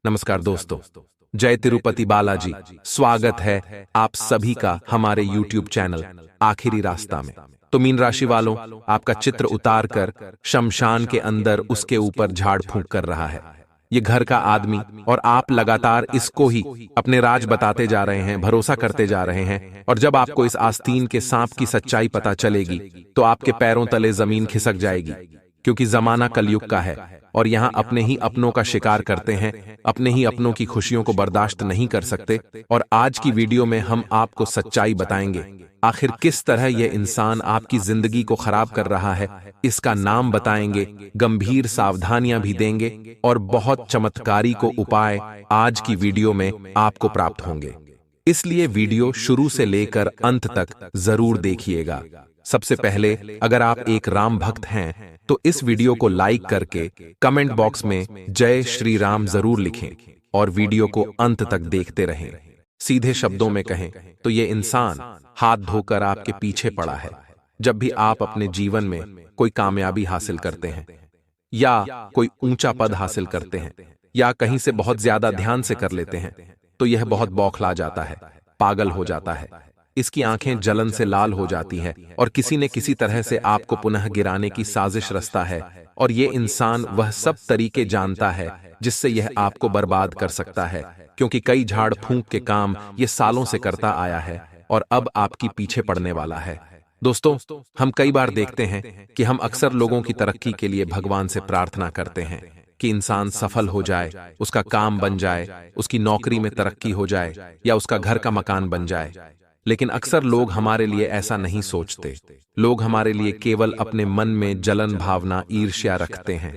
नमस्कार दोस्तों। जय तिरुपति बालाजी। स्वागत है आप सभी का हमारे YouTube चैनल आखिरी रास्ता में। तो मीन राशि वालों, आपका चित्र उतार कर शमशान के अंदर उसके ऊपर झाड़ फूंक कर रहा है ये घर का आदमी, और आप लगातार इसको ही अपने राज बताते जा रहे हैं, भरोसा करते जा रहे हैं। और जब आपको इस आस्तीन के सांप की सच्चाई पता चलेगी तो आपके पैरों तले जमीन खिसक जाएगी, क्योंकि जमाना कलयुग का है और यहाँ अपने ही अपनों का शिकार करते हैं, अपने ही अपनों की खुशियों को बर्दाश्त नहीं कर सकते। और आज की वीडियो में हम आपको सच्चाई बताएंगे, आखिर किस तरह यह इंसान आपकी जिंदगी को खराब कर रहा है। इसका नाम बताएंगे, गंभीर सावधानियां भी देंगे और बहुत चमत्कारी को उपाय आज की वीडियो में आपको प्राप्त होंगे। इसलिए वीडियो शुरू से लेकर अंत तक जरूर देखिएगा। सबसे पहले, अगर आप एक राम भक्त हैं तो इस वीडियो को लाइक करके कमेंट बॉक्स में जय श्री राम जरूर लिखें और वीडियो को अंत तक देखते रहें। सीधे शब्दों में कहें तो ये इंसान हाथ धोकर आपके पीछे पड़ा है। जब भी आप अपने जीवन में कोई कामयाबी हासिल करते हैं या कोई ऊंचा पद हासिल करते हैं या कहीं से बहुत ज्यादा ध्यान से कर लेते हैं तो यह बहुत बौखला जाता है, पागल हो जाता है। इसकी आंखें जलन से लाल हो जाती हैं और किसी न किसी तरह से आपको पुनः गिराने की साजिश रचता है। और ये इंसान वह सब तरीके जानता है जिससे यह आपको बर्बाद कर सकता है, क्योंकि कई झाड़ फूंक के काम ये सालों से करता आया है और अब आपकी पीछे पड़ने वाला है। दोस्तों, हम कई बार देखते हैं कि हम अक्सर लोगों की तरक्की के लिए भगवान से प्रार्थना करते हैं कि इंसान सफल हो जाए, उसका काम बन जाए, उसकी नौकरी में तरक्की हो जाए या उसका घर का मकान बन जाए। लेकिन अक्सर लोग हमारे लिए ऐसा नहीं सोचते। लोग हमारे लिए केवल अपने मन में जलन भावना, ईर्ष्या रखते हैं।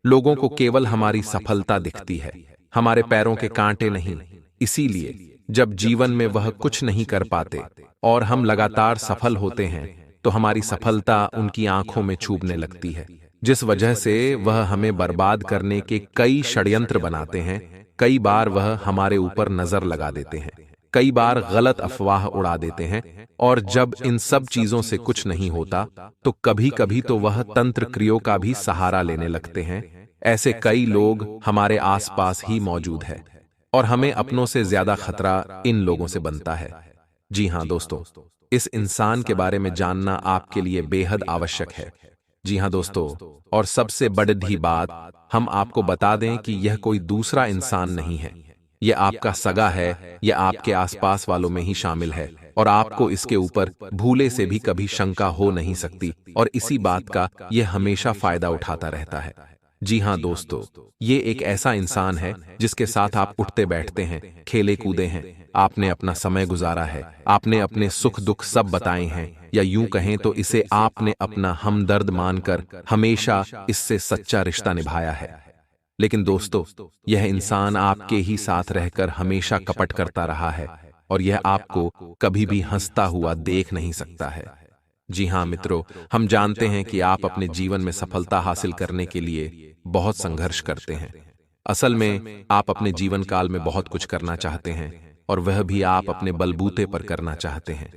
लोगों को केवल हमारी सफलता दिखती है, हमारे पैरों के कांटे नहीं। इसीलिए जब जीवन में वह कुछ नहीं कर पाते और हम लगातार सफल होते हैं तो हमारी सफलता उनकी आंखों में चुभने लगती है, जिस वजह से वह हमें बर्बाद करने के कई षड्यंत्र बनाते हैं। कई बार वह हमारे ऊपर नजर लगा देते हैं, कई बार गलत अफवाह उड़ा देते हैं, और जब इन सब चीजों से कुछ नहीं होता तो कभी कभी तो वह तंत्र क्रियों का भी सहारा लेने लगते हैं। ऐसे कई लोग हमारे आसपास ही मौजूद है और हमें अपनों से ज्यादा खतरा इन लोगों से बनता है। जी हां दोस्तों, इस इंसान के बारे में जानना आपके लिए बेहद आवश्यक है। जी हां दोस्तों, और सबसे बड़ी बात, हम आपको बता दें कि यह कोई दूसरा इंसान नहीं है, यह आपका सगा है, यह आपके आसपास वालों में ही शामिल है और आपको इसके ऊपर भूले से भी कभी शंका हो नहीं सकती। और इसी बात का यह हमेशा फायदा उठाता रहता है। जी हां दोस्तों, ये एक ऐसा इंसान है जिसके साथ आप उठते बैठते हैं, खेले कूदे हैं, आपने अपना समय गुजारा है, आपने अपने सुख दुख सब बताए हैं, या यूं कहें तो इसे आपने अपना हमदर्द मानकर हमेशा इससे सच्चा रिश्ता निभाया है। लेकिन दोस्तों, यह इंसान आपके ही साथ रहकर हमेशा कपट करता रहा है और यह आपको कभी भी हंसता हुआ देख नहीं सकता है। जी हां मित्रों, हम जानते हैं कि आप अपने जीवन में सफलता हासिल करने के लिए बहुत संघर्ष करते हैं। असल में आप अपने जीवन काल में बहुत कुछ करना चाहते हैं और वह भी आप अपने बलबूते पर करना चाहते हैं।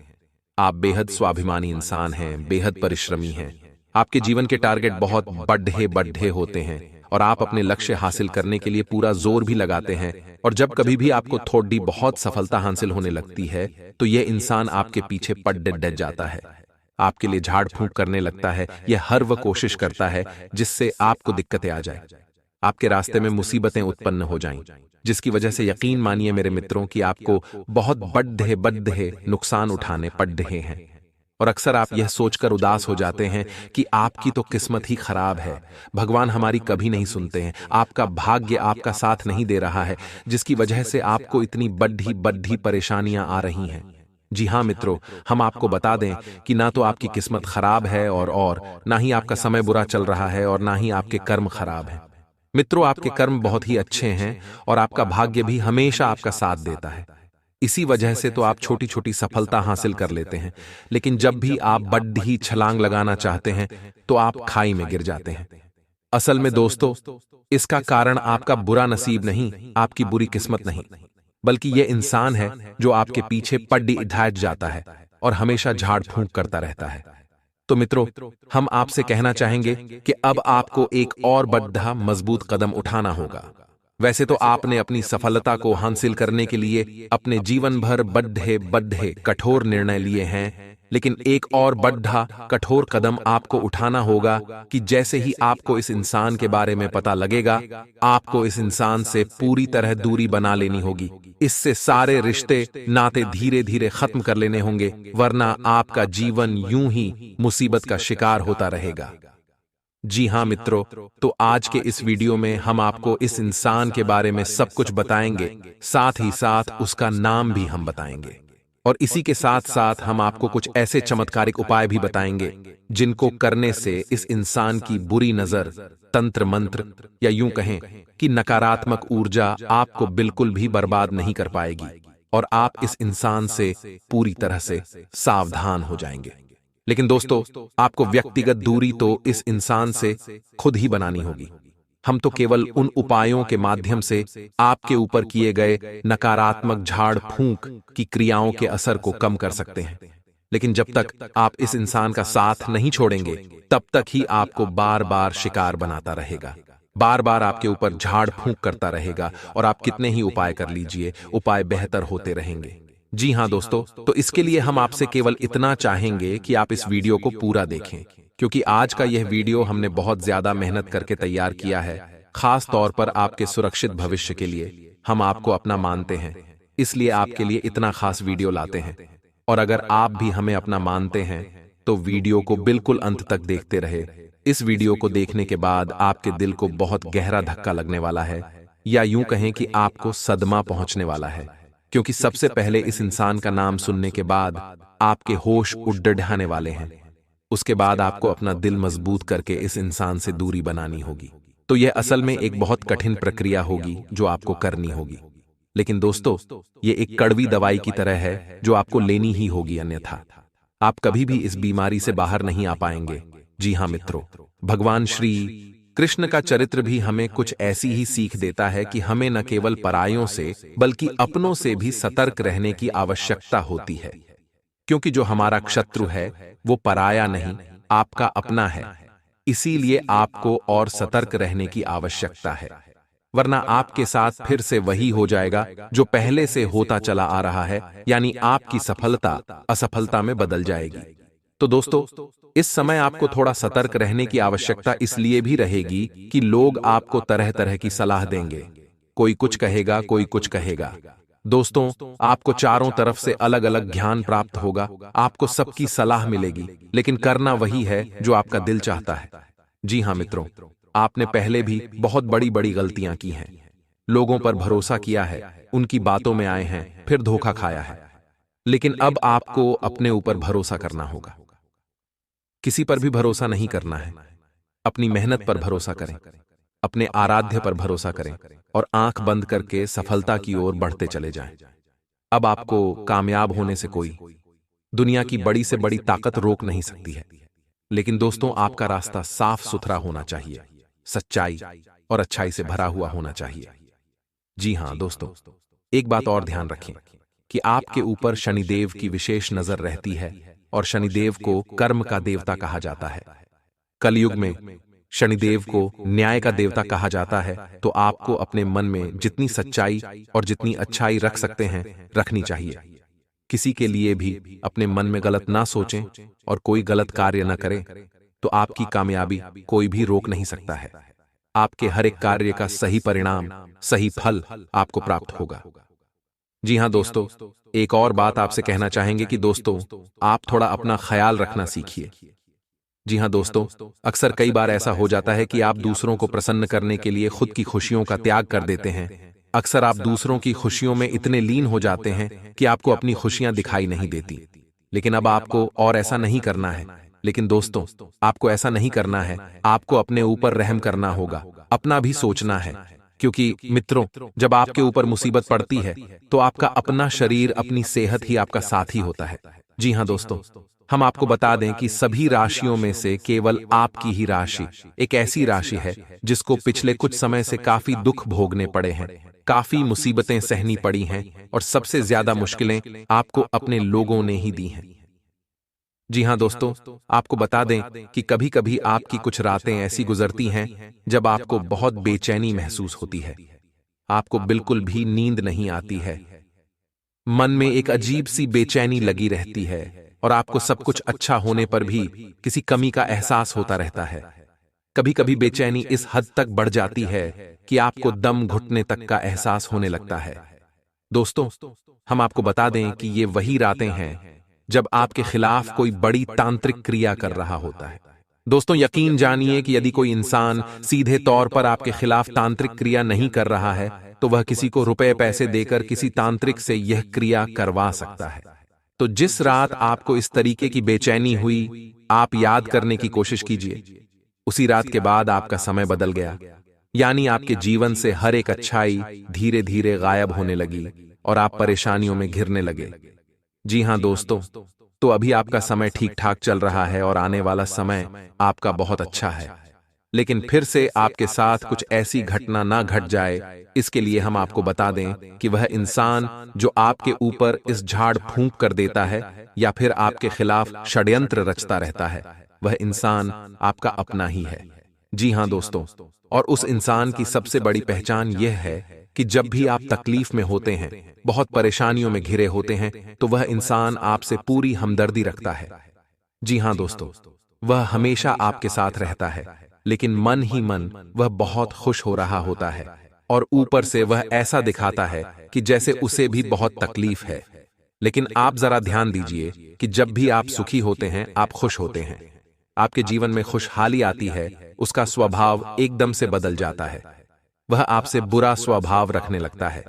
आप बेहद स्वाभिमानी इंसान हैं, बेहद परिश्रमी हैं। आपके जीवन के टारगेट बहुत बड़े बड़े होते हैं और आप अपने लक्ष्य हासिल करने के लिए पूरा जोर भी लगाते हैं। और जब कभी भी आपको थोड़ी बहुत सफलता हासिल होने लगती है तो यह इंसान आपके पीछे पड़ डट जाता है, आपके लिए झाड़ फूंक करने लगता है। यह हर वह कोशिश करता है जिससे आपको दिक्कतें आ जाए, आपके रास्ते में मुसीबतें उत्पन्न हो जाएं, जिसकी वजह से यकीन मानिए मेरे मित्रों कि आपको बहुत बड़े नुकसान उठाने पड़ रहे हैं। और अक्सर आप यह सोचकर उदास हो जाते हैं कि आपकी तो किस्मत ही खराब है, भगवान हमारी कभी नहीं सुनते हैं, आपका भाग्य आपका साथ नहीं दे रहा है, जिसकी वजह से आपको इतनी बड़ी परेशानियां आ रही हैं। जी हां मित्रों, हम आपको बता दें कि ना तो आपकी किस्मत खराब है और ना ही आपका समय बुरा चल रहा है और ना ही आपके कर्म खराब हैं। मित्रों, आपके कर्म बहुत ही अच्छे हैं और आपका भाग्य भी हमेशा आपका साथ देता है। इसी वजह से तो आप छोटी छोटी सफलता हासिल कर लेते हैं, लेकिन जब भी आप बड़ी छलांग लगाना चाहते हैं तो आप खाई में गिर जाते हैं। असल में दोस्तों, इसका कारण आपका बुरा नसीब नहीं, आपकी बुरी किस्मत नहीं, बल्कि यह इंसान है जो आपके पीछे पड्डी ढाट जाता है और हमेशा झाड़ फूंक करता रहता है। तो मित्रों, हम आपसे कहना चाहेंगे कि अब आपको एक और बड़ा मजबूत कदम उठाना होगा। वैसे तो आपने अपनी सफलता को हासिल करने के लिए अपने जीवन भर बड्ढे बड्ढे कठोर निर्णय लिए हैं, लेकिन एक और बड्ढा कठोर कदम आपको उठाना होगा कि जैसे ही आपको इस इंसान के बारे में पता लगेगा, आपको इस इंसान से पूरी तरह दूरी बना लेनी होगी। इससे सारे रिश्ते नाते धीरे धीरे खत्म कर लेने होंगे, वरना आपका जीवन यूं ही मुसीबत का शिकार होता रहेगा। जी हाँ मित्रों, तो आज के इस वीडियो में हम आपको इस इंसान के बारे में सब कुछ बताएंगे, साथ ही साथ उसका नाम भी हम बताएंगे। और इसी के साथ साथ हम आपको कुछ ऐसे चमत्कारिक उपाय भी बताएंगे जिनको करने से इस इंसान की बुरी नजर, तंत्र मंत्र या यूं कहें कि नकारात्मक ऊर्जा आपको बिल्कुल भी बर्बाद नहीं कर पाएगी और आप इस इंसान से पूरी तरह से सावधान हो जाएंगे। लेकिन दोस्तों, आपको व्यक्तिगत दूरी तो इस इंसान से खुद ही बनानी होगी। हम तो केवल उन उपायों के माध्यम से आपके ऊपर किए गए नकारात्मक झाड़ फूंक की क्रियाओं के असर को कम कर सकते हैं, लेकिन जब तक आप इस इंसान का साथ नहीं छोड़ेंगे, तब तक ही आपको बार बार शिकार बनाता रहेगा, बार बार आपके ऊपर झाड़ फूंक करता रहेगा और आप कितने ही उपाय कर लीजिए, उपाय बेहतर होते रहेंगे। जी हाँ दोस्तों, तो इसके लिए हम आपसे केवल इतना चाहेंगे कि आप इस वीडियो को पूरा देखें, क्योंकि आज का यह वीडियो हमने बहुत ज्यादा मेहनत करके तैयार किया है, खास तौर पर आपके सुरक्षित भविष्य के लिए। हम आपको अपना मानते हैं, इसलिए आपके लिए इतना खास वीडियो लाते हैं। और अगर आप भी हमें अपना मानते हैं तो वीडियो को बिल्कुल अंत तक देखते रहे। इस वीडियो को देखने के बाद आपके दिल को बहुत गहरा धक्का लगने वाला है, या यूं कहें कि आपको सदमा पहुंचने वाला है, क्योंकि सबसे पहले इस इंसान का नाम सुनने के बाद आपके होश उड़ाने वाले हैं। उसके बाद आपको अपना दिल मजबूत करके इस इंसान से दूरी बनानी होगी। तो यह असल में एक बहुत कठिन प्रक्रिया होगी जो आपको करनी होगी, लेकिन दोस्तों, ये एक कड़वी दवाई की तरह है जो आपको लेनी ही होगी, अन्यथा आप कभी भी इस बीमारी से बाहर नहीं आ पाएंगे। जी हाँ मित्रों, भगवान श्री कृष्ण का चरित्र भी हमें कुछ ऐसी ही सीख देता है कि हमें न केवल परायों से बल्कि अपनों से भी सतर्क रहने की आवश्यकता होती है, क्योंकि जो हमारा शत्रु है वो पराया नहीं, आपका अपना है। इसीलिए आपको और सतर्क रहने की आवश्यकता है, वरना आपके साथ फिर से वही हो जाएगा जो पहले से होता चला आ रहा है, यानी आपकी सफलता असफलता में बदल जाएगी। तो दोस्तों, इस समय आपको थोड़ा सतर्क रहने की आवश्यकता इसलिए भी रहेगी कि लोग आपको तरह तरह की सलाह देंगे, कोई कुछ कहेगा, कोई कुछ कहेगा। दोस्तों, आपको चारों तरफ से अलग अलग ज्ञान प्राप्त होगा, आपको सबकी सलाह मिलेगी, लेकिन करना वही है जो आपका दिल चाहता है। जी हाँ मित्रों, आपने पहले भी बहुत बड़ी बड़ी गलतियां की हैं, लोगों पर भरोसा किया है, उनकी बातों में आए हैं, फिर धोखा खाया है, लेकिन अब आपको अपने ऊपर भरोसा करना होगा। किसी पर भी भरोसा नहीं करना है, अपनी मेहनत पर भरोसा करें, अपने आराध्य पर भरोसा करें और आंख बंद करके सफलता की ओर बढ़ते चले जाएं। अब आपको कामयाब होने से कोई दुनिया की बड़ी से बड़ी ताकत रोक नहीं सकती है, लेकिन दोस्तों, आपका रास्ता साफ सुथरा होना चाहिए, सच्चाई और अच्छाई से भरा हुआ होना चाहिए। जी हां दोस्तों, एक बात और ध्यान रखें कि आपके ऊपर शनिदेव की विशेष नजर रहती है, और शनिदेव को कर्म का देवता कहा जाता है। कलयुग में शनिदेव को न्याय का देवता कहा जाता है, तो आपको अपने मन में जितनी सच्चाई और जितनी अच्छाई रख सकते हैं रखनी चाहिए। किसी के लिए भी अपने मन में गलत ना सोचें और कोई गलत कार्य न करें, तो आपकी कामयाबी कोई भी रोक नहीं सकता है। आपके हर एक कार्य का सही परिणाम, सही फल आपको प्राप्त होगा। जी हां दोस्तों, एक और बात आपसे कहना चाहेंगे कि दोस्तों, आप थोड़ा अपना ख्याल रखना सीखिए। जी हां दोस्तों, अक्सर कई बार ऐसा हो जाता है कि आप दूसरों को प्रसन्न करने के लिए खुद की खुशियों का त्याग कर देते हैं। अक्सर आप दूसरों की खुशियों में इतने लीन हो जाते हैं कि आपको अपनी खुशियां दिखाई नहीं देती। लेकिन अब आपको और ऐसा नहीं करना है। लेकिन दोस्तों, आपको ऐसा नहीं करना है, आपको अपने ऊपर रहम करना होगा, अपना भी सोचना है, क्योंकि मित्रों, जब आपके ऊपर मुसीबत पड़ती है तो आपका अपना शरीर, अपनी सेहत ही आपका साथी होता है। जी हां दोस्तों, हम आपको बता दें कि सभी राशियों में से केवल आपकी ही राशि एक ऐसी राशि है जिसको पिछले कुछ समय से काफी दुख भोगने पड़े हैं, काफी मुसीबतें सहनी पड़ी हैं, और सबसे ज्यादा मुश्किलें आपको अपने लोगों ने ही दी हैं। जी हां दोस्तों, आपको बता दें कि कभी कभी आपकी कुछ रातें ऐसी गुजरती हैं जब आपको बहुत बेचैनी महसूस होती है, आपको बिल्कुल भी नींद नहीं आती है। मन में एक अजीब सी बेचैनी लगी रहती है और आपको सब कुछ अच्छा होने पर भी किसी कमी का एहसास होता रहता है। कभी कभी बेचैनी इस हद तक बढ़ जाती है कि आपको दम घुटने तक का एहसास होने लगता है। दोस्तों, हम आपको बता दें कि ये वही रातें हैं जब आपके खिलाफ कोई बड़ी तांत्रिक क्रिया कर रहा होता है। दोस्तों, यकीन जानिए कि यदि कोई इंसान सीधे तौर पर आपके खिलाफ तांत्रिक क्रिया नहीं कर रहा है तो वह किसी को रुपए पैसे देकर किसी तांत्रिक से यह क्रिया करवा सकता है। तो जिस रात आपको इस तरीके की बेचैनी हुई, आप याद करने की कोशिश कीजिए। उसी रात के बाद आपका समय बदल गया, यानी आपके जीवन से हर एक अच्छाई धीरे धीरे गायब होने लगी और आप परेशानियों में घिरने लगे। जी हां दोस्तों, तो अभी आपका समय ठीक ठाक चल रहा है और आने वाला समय आपका बहुत अच्छा है। लेकिन फिर से आपके साथ कुछ ऐसी घटना ना घट जाए, इसके लिए हम आपको बता दें कि वह इंसान जो आपके ऊपर इस झाड़ फूंक कर देता है या फिर आपके खिलाफ षड्यंत्र रचता रहता है, वह इंसान आपका अपना ही है। जी हां दोस्तों, और उस इंसान की सबसे बड़ी पहचान यह है कि जब भी आप तकलीफ में होते हैं, बहुत परेशानियों में घिरे होते हैं, तो वह इंसान आपसे पूरी हमदर्दी रखता है। जी हां दोस्तों, वह हमेशा आपके साथ रहता है, लेकिन मन ही मन वह बहुत खुश हो रहा होता है और ऊपर से वह ऐसा दिखाता है कि जैसे उसे भी बहुत तकलीफ है। लेकिन आप जरा ध्यान दीजिए कि जब भी आप सुखी होते हैं, आप खुश होते हैं, आपके जीवन में खुशहाली आती है, उसका स्वभाव एकदम से बदल जाता है। वह आपसे बुरा स्वभाव रखने लगता है,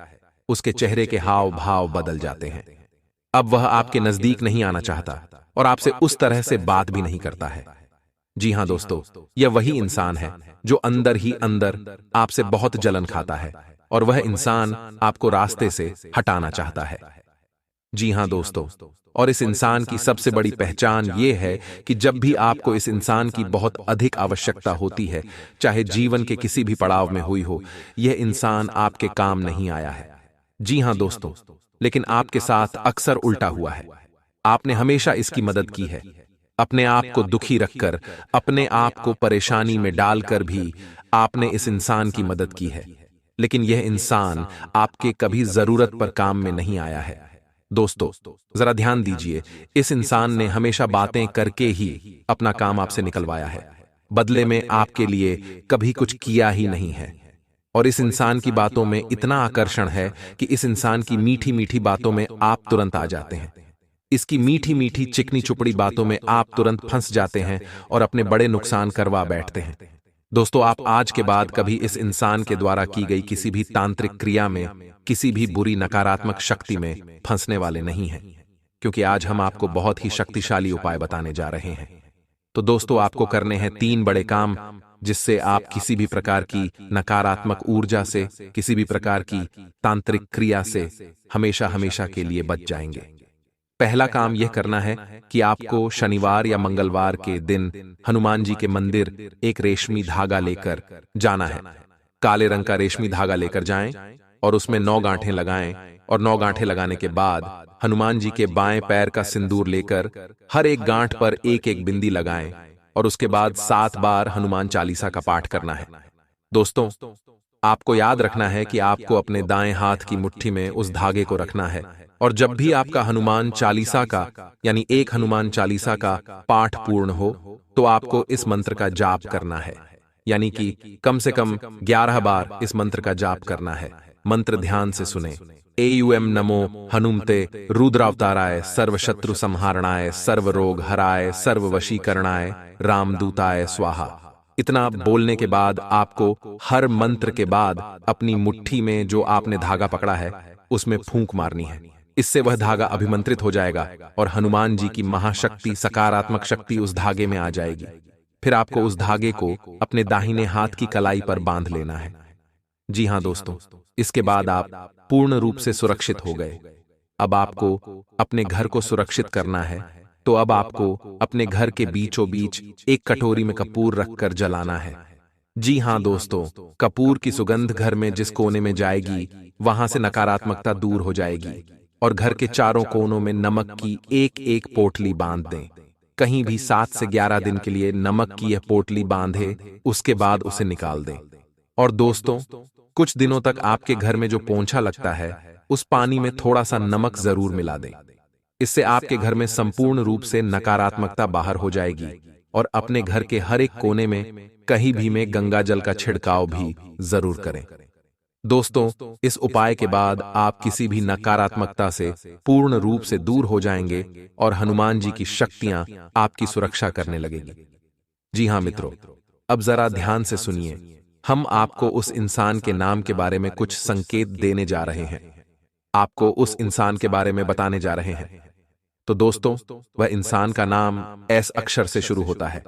उसके चेहरे के हाव भाव बदल जाते हैं। अब वह आपके नजदीक नहीं आना चाहता और आपसे उस तरह से बात भी नहीं करता है। जी हां दोस्तों, यह वही इंसान है जो अंदर ही अंदर आपसे बहुत जलन खाता है और वह इंसान आपको रास्ते से हटाना चाहता है। जी हां दोस्तों, और इस इंसान की सबसे बड़ी पहचान यह है कि जब भी आपको इस इंसान की बहुत अधिक आवश्यकता होती है, चाहे जीवन के किसी भी पड़ाव में हुई हो, यह इंसान आपके काम नहीं आया है। जी हां दोस्तों, लेकिन आपके साथ अक्सर उल्टा हुआ है। आपने हमेशा इसकी मदद की है, अपने आप को दुखी रखकर, अपने आप को परेशानी में डालकर भी आपने इस इंसान की मदद की है, लेकिन यह इंसान आपके कभी जरूरत पर काम में नहीं आया है। दोस्तों, जरा ध्यान दीजिए, इस इंसान ने हमेशा बातें करके ही अपना काम आपसे निकलवाया है, बदले में आपके लिए कभी कुछ किया ही नहीं है। और इस इंसान की बातों में इतना आकर्षण है कि इस इंसान की मीठी मीठी बातों में आप तुरंत आ जाते हैं। इसकी मीठी मीठी चिकनी चुपड़ी बातों में आप तुरंत फंस जाते हैं और अपने बड़े नुकसान करवा बैठते हैं। दोस्तों, आप आज के बाद कभी इस इंसान के द्वारा की गई किसी भी तांत्रिक क्रिया में, किसी भी बुरी नकारात्मक शक्ति में फंसने वाले नहीं हैं, क्योंकि आज हम आपको बहुत ही शक्तिशाली उपाय बताने जा रहे हैं। तो दोस्तों, आपको करने हैं 3 बड़े काम, जिससे आप किसी भी प्रकार की नकारात्मक ऊर्जा से, किसी भी प्रकार की तांत्रिक क्रिया से हमेशा हमेशा के लिए बच जाएंगे। पहला काम यह करना है कि आपको शनिवार या मंगलवार के दिन हनुमान जी के मंदिर एक रेशमी धागा लेकर जाना है। काले रंग का रेशमी धागा लेकर जाएं और उसमें 9 गांठें लगाएं और 9 गांठें लगाने के बाद हनुमान जी के बाएं पैर का सिंदूर लेकर हर एक गांठ पर एक एक बिंदी लगाएं और उसके बाद 7 बार हनुमान चालीसा का पाठ करना है। दोस्तों, आपको याद रखना है कि आपको अपने दाएं हाथ की मुट्ठी में उस धागे को रखना है और जब भी आपका हनुमान चालीसा का यानी एक हनुमान चालीसा का पाठ पूर्ण हो तो आपको इस मंत्र का जाप करना है, यानी कि कम से कम 11 बार इस मंत्र का जाप करना है। मंत्र ध्यान से सुने। एयुएम नमो हनुमते रुद्रावताराय सर्वशत्रु संहारणाय सर्व रोग हराय सर्व वशीकरणाय रामदूताय स्वाहा। इतना बोलने के बाद आपको हर मंत्र के बाद अपनी मुट्ठी में जो आपने धागा पकड़ा है उसमें फूंक मारनी है। इससे वह धागा अभिमंत्रित हो जाएगा और हनुमान जी की महाशक्ति, सकारात्मक शक्ति उस धागे में आ जाएगी। फिर आपको उस धागे को अपने दाहिने हाथ की कलाई पर बांध लेना है। जी हां दोस्तों, इसके बाद आप पूर्ण रूप से सुरक्षित हो गए। अब आपको अपने घर को सुरक्षित करना है, तो अब आपको अपने घर के बीचों बीच एक कटोरी में कपूर रखकर जलाना है। जी हां दोस्तों, कपूर की सुगंध घर में जिस कोने में जाएगी वहां से नकारात्मकता दूर हो जाएगी और घर के चारों कोनों में नमक की एक एक पोटली बांध दें। कहीं भी 7 से 11 दिन के लिए नमक की यह पोटली बांधे, उसके बाद उसे निकाल दें। और दोस्तों, कुछ दिनों तक आपके घर में जो पोंछा लगता है उस पानी में थोड़ा सा नमक जरूर मिला दें। इससे आपके घर में संपूर्ण रूप से नकारात्मकता बाहर हो जाएगी और अपने घर के हर एक कोने में कहीं भी में गंगा जल का छिड़काव भी जरूर करें। दोस्तों, इस उपाय के बाद आप किसी भी नकारात्मकता से पूर्ण रूप से दूर हो जाएंगे और हनुमान जी की शक्तियां आपकी सुरक्षा करने लगेगी। जी हां मित्रों, अब जरा ध्यान से सुनिए। हम आपको उस इंसान के नाम के बारे में कुछ संकेत देने जा रहे हैं। आपको उस इंसान के बारे में बताने जा रहे हैं। तो दोस्तों, वह इंसान का नाम एस अक्षर से शुरू होता है।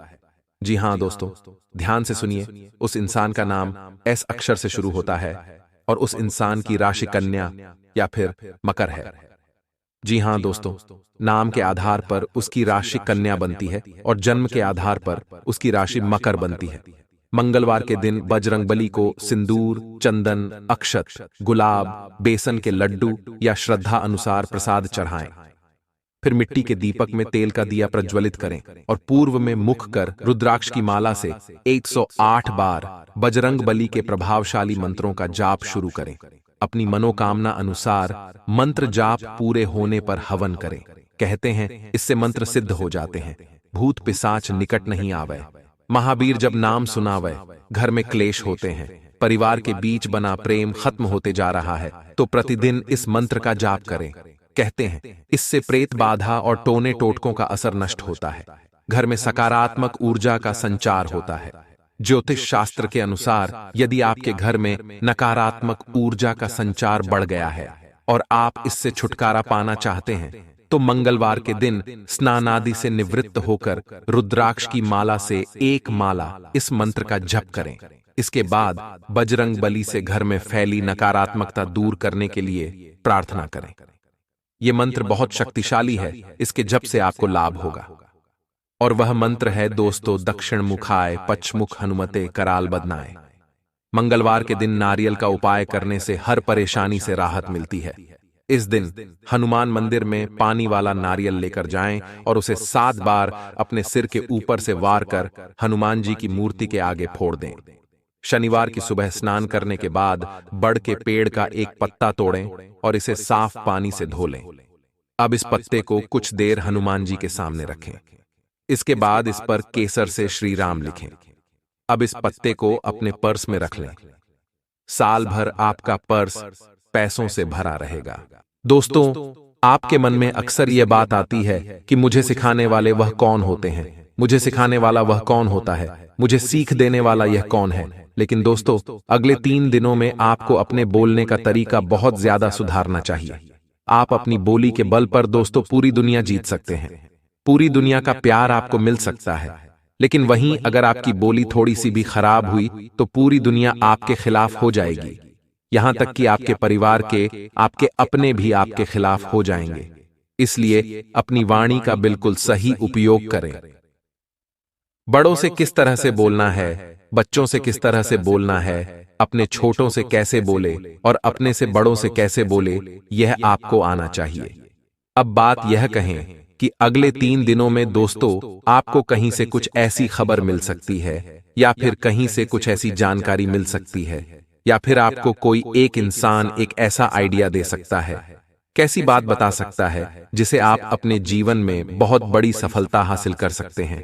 जी हां दोस्तों, ध्यान से सुनिए। उस इंसान का नाम एस अक्षर से शुरू होता है और उस इंसान की राशि कन्या या फिर मकर है। जी हां दोस्तों, नाम के आधार पर उसकी राशि कन्या बनती है और जन्म के आधार पर उसकी राशि मकर बनती है। मंगलवार के दिन बजरंगबली को सिंदूर, चंदन, अक्षत, गुलाब, बेसन के लड्डू या श्रद्धा अनुसार प्रसाद चढ़ाएं। फिर मिट्टी के दीपक में तेल का दिया प्रज्वलित करें और पूर्व में मुख कर रुद्राक्ष की माला से 108 बार बजरंगबली के प्रभावशाली मंत्रों का जाप शुरू करें। अपनी मनोकामना अनुसार मंत्र जाप पूरे होने पर हवन करें। कहते हैं इससे मंत्र सिद्ध हो जाते हैं, भूत पिशाच निकट नहीं आवे। महावीर जब नाम सुनावे, घर में क्लेश होते हैं, परिवार के बीच बना प्रेम खत्म होते जा रहा है, तो प्रतिदिन इस मंत्र का जाप करें। कहते हैं इससे प्रेत बाधा और टोने टोटकों का असर नष्ट होता है, घर में सकारात्मक ऊर्जा का संचार होता है। ज्योतिष शास्त्र के अनुसार यदि आपके घर में नकारात्मक ऊर्जा का संचार बढ़ गया है और आप इससे छुटकारा पाना चाहते हैं, तो मंगलवार के दिन स्नान आदि से निवृत्त होकर रुद्राक्ष की माला से एक माला इस मंत्र का जप करें। इसके बाद बजरंगबली से घर में फैली नकारात्मकता दूर करने के लिए प्रार्थना करें। यह मंत्र बहुत शक्तिशाली है, इसके जप से आपको लाभ होगा। और वह मंत्र है दोस्तों, दक्षिण मुखाय पश्चिमुख हनुमते कराल बदनाए। मंगलवार के दिन नारियल का उपाय करने से हर परेशानी से राहत मिलती है। इस दिन हनुमान मंदिर में पानी वाला नारियल लेकर जाएं और उसे 7 बार अपने सिर के ऊपर से वार कर हनुमान जी की मूर्ति के आगे फोड़ दें। शनिवार की सुबह स्नान करने के बाद बड़ के पेड़ का एक पत्ता तोड़ें और इसे साफ पानी से धो लें। अब इस पत्ते को कुछ देर हनुमान जी के सामने रखें। इसके बाद इस पर केसर से श्री राम लिखें। अब इस पत्ते को अपने पर्स में रख लें। साल भर आपका पर्स पैसों से भरा रहेगा। दोस्तों, आपके मन में अक्सर यह बात आती है कि मुझे सिखाने वाले वह कौन होते हैं, मुझे सिखाने वाला वह कौन होता है, मुझे सीख देने वाला यह कौन है। लेकिन दोस्तों, अगले 3 दिनों में आपको अपने बोलने का तरीका बहुत ज्यादा सुधारना चाहिए। आप अपनी बोली के बल पर दोस्तों पूरी दुनिया जीत सकते हैं। पूरी दुनिया का प्यार आपको मिल सकता है। लेकिन वहीं अगर आपकी बोली थोड़ी सी भी खराब हुई तो पूरी दुनिया आपके खिलाफ हो जाएगी। यहां तक कि आपके परिवार के, आपके अपने भी आपके खिलाफ हो जाएंगे। इसलिए अपनी वाणी का बिल्कुल सही उपयोग करें। बड़ों से किस तरह से बोलना है, बच्चों से किस तरह से बोलना है, अपने छोटों से कैसे बोले और अपने से बड़ों से कैसे बोले, यह आपको आना चाहिए। अब बात यह कहें कि अगले 3 दिनों में दोस्तों आपको कहीं से कुछ ऐसी खबर मिल सकती है या फिर कहीं से कुछ ऐसी जानकारी मिल सकती है या फिर आपको कोई एक इंसान एक ऐसा आइडिया दे सकता है, कैसी बात बता सकता है जिसे आप अपने जीवन में बहुत बड़ी सफलता हासिल कर सकते हैं।